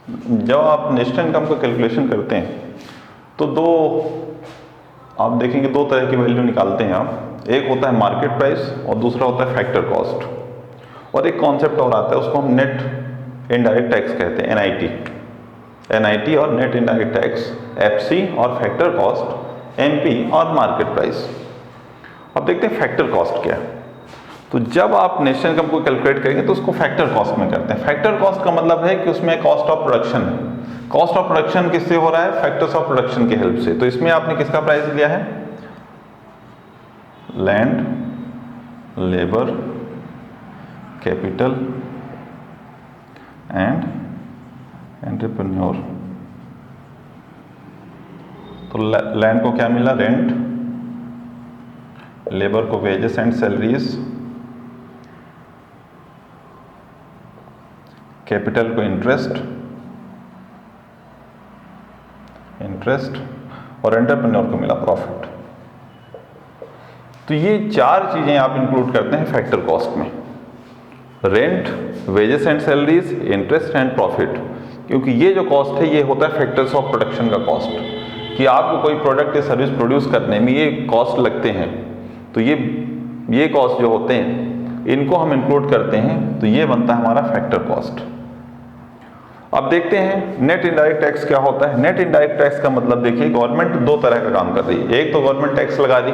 जब आप national income का कैलकुलेशन करते हैं तो आप देखेंगे दो तरह की वैल्यू निकालते हैं आप। एक होता है मार्केट प्राइस और दूसरा होता है फैक्टर कॉस्ट। और एक कॉन्सेप्ट और आता है, उसको हम नेट इनडायरेक्ट टैक्स कहते हैं, एनआईटी और नेट इनडायरेक्ट टैक्स, एफसी और फैक्टर कॉस्ट, एमपी और मार्केट प्राइस। अब देखते हैं फैक्टर कॉस्ट क्या है। तो जब आप नेशनल इनकम को कैलकुलेट करेंगे तो उसको फैक्टर कॉस्ट में करते हैं। फैक्टर कॉस्ट का मतलब है कि उसमें कॉस्ट ऑफ प्रोडक्शन है। कॉस्ट ऑफ प्रोडक्शन किससे हो रहा है? फैक्टर्स ऑफ प्रोडक्शन की हेल्प से। तो इसमें आपने किसका प्राइस लिया है? Land, labour, capital and entrepreneur. तो लैंड को क्या मिला? रेंट, लेबर को वेजेस एंड सैलरीज, कैपिटल को इंटरेस्ट और एंटरप्रेन्योर को मिला प्रॉफिट। तो ये चार चीजें आप इंक्लूड करते हैं फैक्टर कॉस्ट में: rent, wages and salaries, interest and profit. क्योंकि ये जो कॉस्ट है ये होता है फैक्टर्स ऑफ प्रोडक्शन का कॉस्ट, कि आपको कोई प्रोडक्ट या सर्विस प्रोड्यूस करने में ये कॉस्ट लगते हैं। तो ये कॉस्ट जो होते हैं इनको हम इंक्लूड करते हैं, तो ये बनता है हमारा फैक्टर कॉस्ट। अब देखते हैं नेट इनडायरेक्ट टैक्स क्या होता है। नेट इनडायरेक्ट टैक्स का मतलब देखिए, गवर्नमेंट दो तरह का काम कर रही है। एक तो गवर्नमेंट टैक्स लगा रही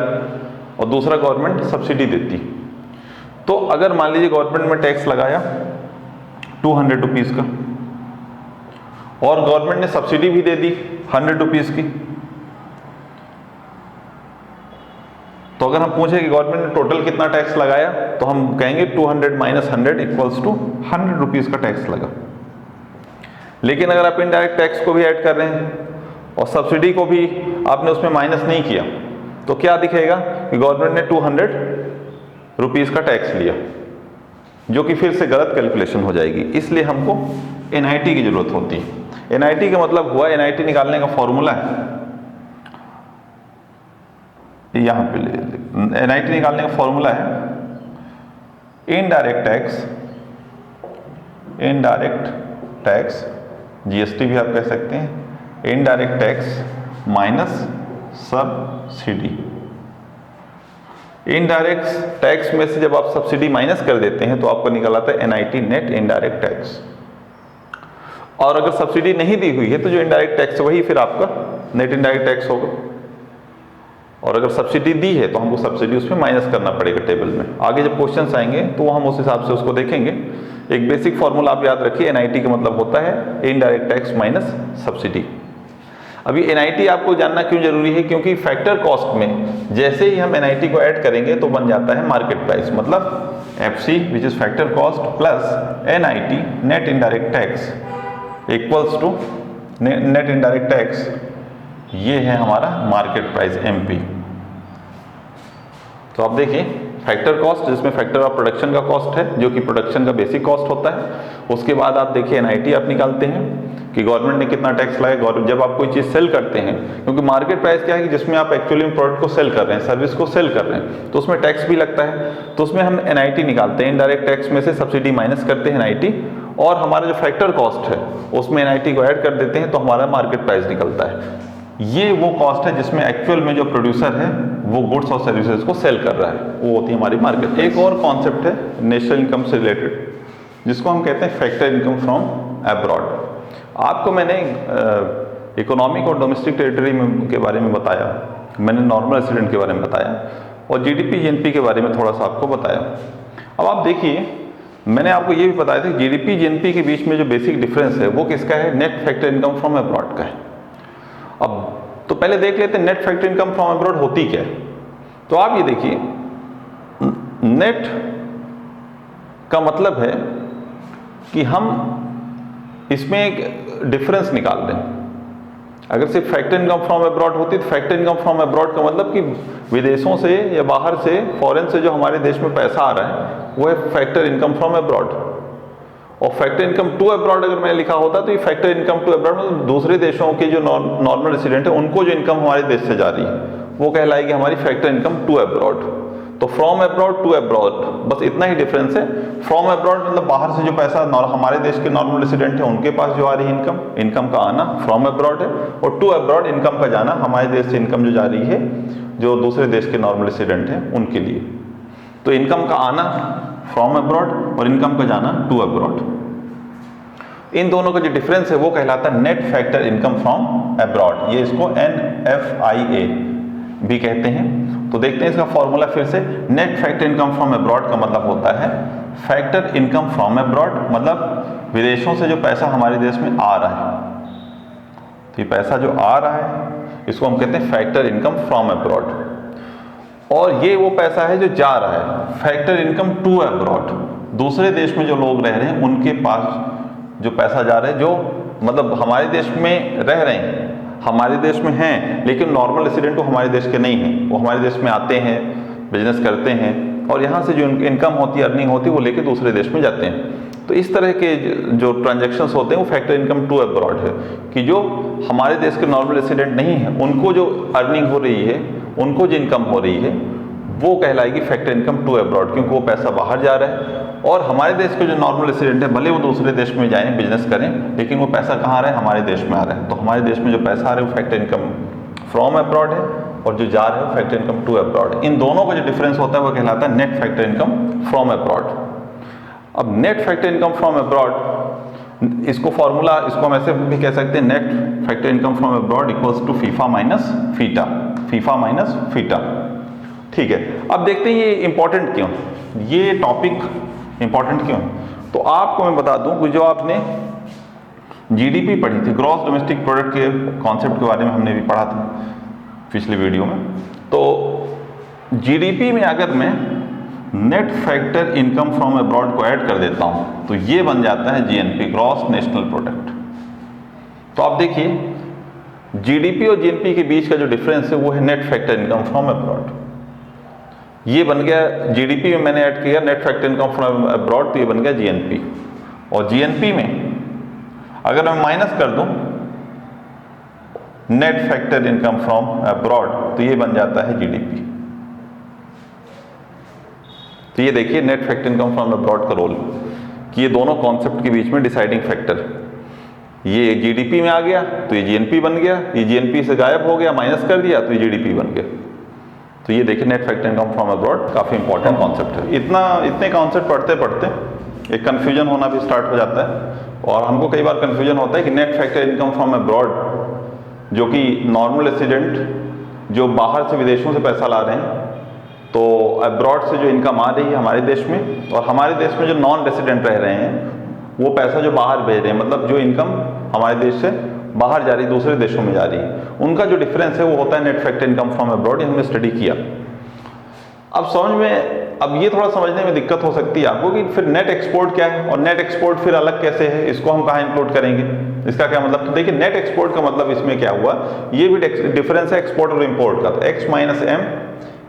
और दूसरा गवर्नमेंट सब्सिडी देती। तो अगर मान लीजिए गवर्नमेंट में टैक्स लगाया 200 रुपीज़ का और गवर्नमेंट ने सब्सिडी भी दे दी 100 रुपीज़ की, तो अगर हम पूछे कि गवर्नमेंट ने टोटल कितना टैक्स लगाया तो हम कहेंगे 200 माइनस 100 इक्वल्स टू 100 रुपीज़ का टैक्स लगा। लेकिन अगर आप इनडायरेक्ट टैक्स को भी ऐड कर रहे हैं और सब्सिडी को भी आपने उसमें माइनस नहीं किया तो क्या दिखेगा कि गवर्नमेंट ने 200 रुपीज़ का टैक्स लिया, जो कि फिर से गलत कैलकुलेशन हो जाएगी। इसलिए हमको एनआईटी की जरूरत होती है। एनआईटी का मतलब हुआ, एनआईटी निकालने का फॉर्मूला है यहाँ पे, एनआईटी निकालने का फॉर्मूला है इनडायरेक्ट टैक्स, जीएसटी भी आप कह सकते हैं, indirect tax minus subsidy. Indirect tax में से जब आप सब्सिडी माइनस कर देते हैं तो आपको निकल आता है एनआईटी, नेट इनडायरेक्ट टैक्स। और अगर सब्सिडी नहीं दी हुई है तो जो इनडायरेक्ट टैक्स है वही फिर आपका नेट इनडायरेक्ट टैक्स होगा। और अगर सब्सिडी दी है तो हमको सब्सिडी उसमें माइनस करना पड़ेगा टेबल में। आगे जब क्वेश्चंस आएंगे तो हम उस हिसाब से उसको देखेंगे। एक बेसिक फॉर्मूला आप याद रखिए, एनआईटी का मतलब होता है इनडायरेक्ट टैक्स माइनस सब्सिडी। अभी एनआईटी आपको जानना क्यों जरूरी है? क्योंकि फैक्टर कॉस्ट में जैसे ही हम एनआईटी को ऐड करेंगे तो बन जाता है मार्केट प्राइस, मतलब FC which is factor cost plus NIT net indirect tax equals to net indirect tax, ये है हमारा मार्केट प्राइस एमपी। तो आप देखिए फैक्टर कॉस्ट जिसमें फैक्टर ऑफ प्रोडक्शन का कॉस्ट है, जो कि प्रोडक्शन का बेसिक कॉस्ट होता है। उसके बाद आप देखिए एनआईटी आप निकालते हैं कि गवर्नमेंट ने कितना टैक्स लगाया जब आप कोई चीज़ सेल करते हैं। क्योंकि मार्केट प्राइस क्या है कि जिसमें आप एक्चुअली प्रोडक्ट को सेल कर रहे हैं, सर्विस को सेल कर रहे हैं, तो उसमें टैक्स भी लगता है। तो उसमें हम एनआईटी निकालते हैं, इनडायरेक्ट टैक्स में से सब्सिडी माइनस करते हैं एनआईटी, और हमारा जो फैक्टर कॉस्ट है उसमें एनआईटी को ऐड कर देते हैं, तो हमारा मार्केट प्राइस निकलता है। ये वो कॉस्ट है जिसमें एक्चुअल में जो प्रोड्यूसर है वो गुड्स और सर्विसेज को सेल कर रहा है, वो होती है हमारी मार्केट। एक और कॉन्सेप्ट है नेशनल इनकम से रिलेटेड, जिसको हम कहते हैं फैक्टर इनकम फ्रॉम अब्रॉड। आपको मैंने इकोनॉमिक और डोमेस्टिक टेरिटरी में के बारे में बताया, मैंने नॉर्मल रेसिडेंट के बारे में बताया, और जीडीपी जीएनपी के बारे में थोड़ा सा आपको बताया। अब आप देखिए, मैंने आपको ये भी बताया था जीडीपी जीएनपी के बीच में जो बेसिक डिफरेंस है वो किसका है? Net factor income from abroad का है। अब तो पहले देख लेते हैं net factor income from abroad होती क्या है। तो आप ये देखिए, नेट का मतलब है कि हम इसमें एक डिफरेंस निकाल दें। अगर सिर्फ फैक्टर इनकम फ्रॉम अब्रॉड होती तो फैक्टर इनकम फ्रॉम अब्रॉड का मतलब कि विदेशों से या बाहर से, फॉरेन से जो हमारे देश में पैसा आ रहा है वो है फैक्टर इनकम फ्रॉम अब्रॉड। और फैक्टर इनकम टू अब्रॉड अगर मैंने लिखा होता तो ये फैक्टर इनकम टू अब्रॉड मतलब दूसरे देशों के जो नॉर्मल रेसिडेंट है उनको जो इनकम हमारे देश से जा रही है वो कहलाएगी हमारी फैक्टर इनकम टू अब्रॉड। तो फ्रॉम अब्रॉड टू अब्रॉड, बस इतना ही डिफरेंस है। फ्रॉम अब्रॉड मतलब बाहर से जो पैसा हमारे देश के नॉर्मल रेसिडेंट है उनके पास जो आ रही है इनकम का आना फ्रॉम अब्रॉड है, और टू अब्रॉड इनकम का जाना, हमारे देश से इनकम जो जा रही है जो दूसरे देश के नॉर्मल रेसिडेंट हैं उनके लिए। तो इनकम का आना फ्रॉम अब्रॉड और इनकम का जाना टू अब्रॉड, इन दोनों का जो डिफरेंस है वो कहलाता है net factor income from abroad. ये इसको NFIA भी कहते हैं। तो देखते हैं इसका फॉर्मूला फिर से। Net factor income from abroad का मतलब होता है फैक्टर इनकम फ्रॉम अब्रॉड, मतलब विदेशों से जो पैसा हमारे देश में आ रहा है, तो ये पैसा जो आ रहा है इसको हम कहते हैं फैक्टर इनकम फ्रॉम अब्रॉड। और ये वो पैसा है जो जा रहा है फैक्टर इनकम टू अब्रॉड, दूसरे देश में जो लोग रह रहे हैं उनके पास जो पैसा जा रहा है, जो मतलब हमारे देश में रह रहे हैं, हमारे देश में हैं लेकिन नॉर्मल रेसिडेंट वो हमारे देश के नहीं हैं, वो हमारे देश में आते हैं, बिजनेस करते हैं और यहाँ से जो इनकम होती है, अर्निंग होती है, वो लेके दूसरे देश में जाते हैं। तो इस तरह के जो ट्रांजैक्शंस होते हैं वो फैक्टर इनकम टू अब्रॉड है, कि जो हमारे देश के नॉर्मल रेसिडेंट नहीं है उनको जो अर्निंग हो रही है, उनको जो इनकम हो रही है वो कहलाएगी फैक्टर इनकम टू अब्रॉड, क्योंकि वो पैसा बाहर जा रहा है। और हमारे देश के जो नॉर्मल रेसिडेंट है भले वो दूसरे देश में जाएं, बिजनेस करें, लेकिन वो पैसा कहाँ आ रहा है, हमारे देश में आ रहा है। तो हमारे देश में जो पैसा आ रहा है वो फैक्टर इनकम फ्रॉम अब्रॉड है, और जो जा रहा है वो फैक्टर इनकम टू अब्रॉड है। इन दोनों का जो डिफरेंस होता है वो कहलाता है net factor income from abroad. अब net factor income from abroad, इसको फॉर्मूला इसको हम ऐसे भी कह सकते हैं, net factor income from abroad equals to FIFA minus FITA, FIFA minus FITA. ठीक है, अब देखते हैं ये इंपॉर्टेंट क्यों, ये टॉपिक इंपॉर्टेंट क्यों। तो आपको मैं बता दूं कि जो आपने जीडीपी पढ़ी थी, ग्रॉस डोमेस्टिक प्रोडक्ट के कॉन्सेप्ट के बारे में हमने भी पढ़ा था पिछले वीडियो में। तो जीडीपी में अगर मैं net factor income from abroad को ऐड कर देता हूं तो ये बन जाता है जीएनपी, ग्रॉस नेशनल प्रोडक्ट। तो आप देखिए जीडीपी और जीएनपी के बीच का जो डिफरेंस है वो है net factor income from abroad. ये बन गया जीडीपी में मैंने ऐड किया net factor income from abroad, तो ये बन गया जीएनपी। और जीएनपी में अगर मैं माइनस कर दूं net factor income from abroad तो ये बन जाता है जीडीपी। तो ये देखिए net factor income from abroad का रोल, कि ये दोनों कॉन्सेप्ट के बीच में डिसाइडिंग फैक्टर, ये जीडीपी में आ गया तो ये जीएनपी बन गया, ये जीएनपी से गायब हो गया, माइनस कर दिया तो ये जीडीपी बन गया। तो ये देखिए net factor income from abroad काफ़ी इंपॉर्टेंट कॉन्सेप्ट है। इतने कॉन्सेप्ट पढ़ते पढ़ते एक कन्फ्यूजन होना भी स्टार्ट हो जाता है, और हमको कई बार कन्फ्यूजन होता है कि net factor income from abroad, जो कि नॉर्मल रेसिडेंट जो बाहर से विदेशों से पैसा ला रहे हैं, तो अब्रॉड से जो इनकम आ रही है हमारे देश में, और हमारे देश में जो नॉन रेसिडेंट रह रहे हैं वो पैसा जो बाहर भेज रहे हैं, मतलब जो इनकम हमारे देश से बाहर जा रही है, दूसरे देशों में जा रही है, उनका जो डिफरेंस है वो होता है net factor income from abroad. ये हमने स्टडी किया। अब समझ में, अब ये थोड़ा समझने में दिक्कत हो सकती है आपको कि फिर नेट एक्सपोर्ट क्या है और नेट एक्सपोर्ट फिर अलग कैसे है, इसको हम कहाँ इंक्लूड करेंगे, इसका क्या मतलब। तो देखिए नेट एक्सपोर्ट का मतलब इसमें क्या हुआ, ये भी डिफरेंस है एक्सपोर्ट और इम्पोर्ट का। तो X minus M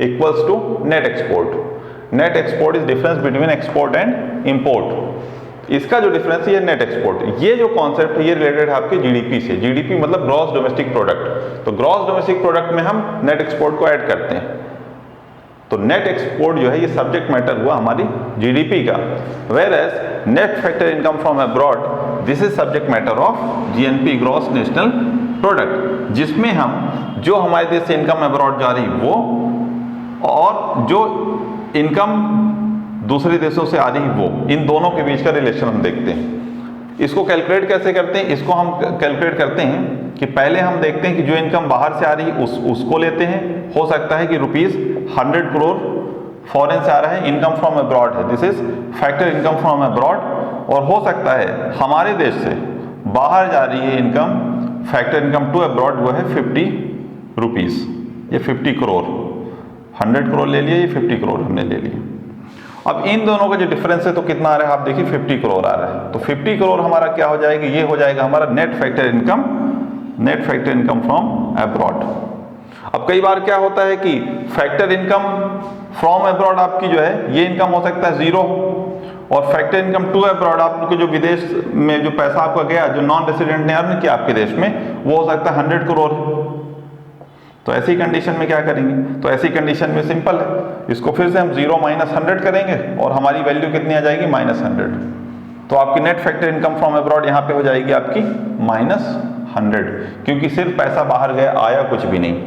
equals to net export. Net export is difference between export and import. इसका जो डिफरेंस है ये नेट एक्सपोर्ट। ये जो कॉन्सेप्ट है ये रिलेटेड है आपके जीडीपी से। जीडीपी मतलब ग्रॉस डोमेस्टिक प्रोडक्ट। तो ग्रॉस डोमेस्टिक प्रोडक्ट में हम नेट एक्सपोर्ट को ऐड करते हैं। तो नेट एक्सपोर्ट जो है ये सब्जेक्ट मैटर हुआ हमारी जीडीपी का, whereas net factor income from abroad this is subject matter of GNP, gross national product, जिसमें हम जो हमारे देश से इनकम अब्रॉड जा रही वो और जो इनकम दूसरे देशों से आ रही वो, इन दोनों के बीच का रिलेशन हम देखते हैं। इसको कैलकुलेट कैसे करते हैं, इसको हम कैलकुलेट करते हैं कि पहले हम देखते हैं कि जो इनकम बाहर से आ रही है उसको लेते हैं। हो सकता है कि ₹100 करोड़ फॉरेन से आ रहा है, इनकम फ्रॉम अब्रॉड है, this is factor income from abroad. और हो सकता है हमारे देश से बाहर जा रही है income, factor income to abroad वो है ₹50, ये 50 करोड़, 100 करोड़ ले लिए, ये 50 करोड़ हमने ले लिए। अब इन दोनों का जो डिफरेंस है तो कितना आ रहा है आप देखिए 50 करोड़ आ रहा है। तो 50 करोड़ हमारा क्या हो जाएगा, ये हो जाएगा हमारा net factor income from abroad. अब कई बार क्या होता है कि फैक्टर इनकम फ्रॉम अब्रॉड आपकी जो है ये इनकम हो सकता है 0, और फैक्टर इनकम टू अब्रॉड आपको जो विदेश में जो पैसा आपका गया, जो नॉन रेसिडेंट ने अर्न किया आपके देश में, वो हो सकता है 100 करोड़। तो ऐसी कंडीशन में क्या करेंगे? तो ऐसी कंडीशन में सिंपल है, इसको फिर से हम 0 माइनस 100 करेंगे और हमारी वैल्यू कितनी आ जाएगी? -100। तो आपकी net factor income from abroad यहाँ पे हो जाएगी आपकी -100, क्योंकि सिर्फ पैसा बाहर गया, आया कुछ भी नहीं,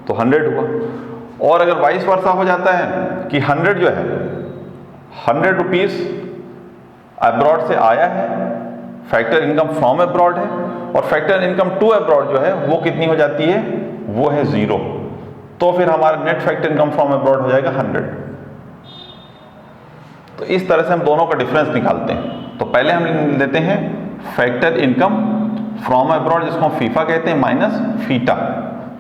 तो 100 हुआ। और अगर वाइस वर्सा हो जाता है कि 100 जो है 100 रुपीज़ अब्रॉड से आया है, फैक्टर इनकम फ्रॉम अब्रॉड है, और फैक्टर इनकम टू अब्रॉड जो है वो कितनी हो जाती है? वो है 0। तो फिर हमारा net factor income from abroad हो जाएगा 100। तो इस तरह से हम दोनों का डिफरेंस निकालते हैं। तो पहले हम लेते हैं फैक्टर इनकम फ्रॉम अब्रॉड, जिसको हम फीफा कहते हैं, minus FITA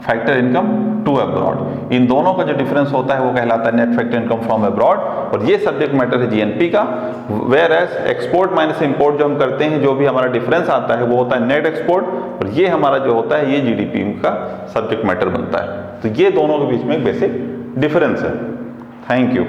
factor income to abroad. इन दोनों का जो डिफरेंस होता है वो कहलाता है net factor income from abroad, और ये सब्जेक्ट मैटर है जीएनपी का। Whereas export minus import जो हम करते हैं, जो भी हमारा डिफरेंस आता है वो होता है नेट एक्सपोर्ट, और ये हमारा जो होता है ये जीडीपी का सब्जेक्ट मैटर बनता है। तो ये दोनों के बीच में एक बेसिक डिफरेंस है। Thank you.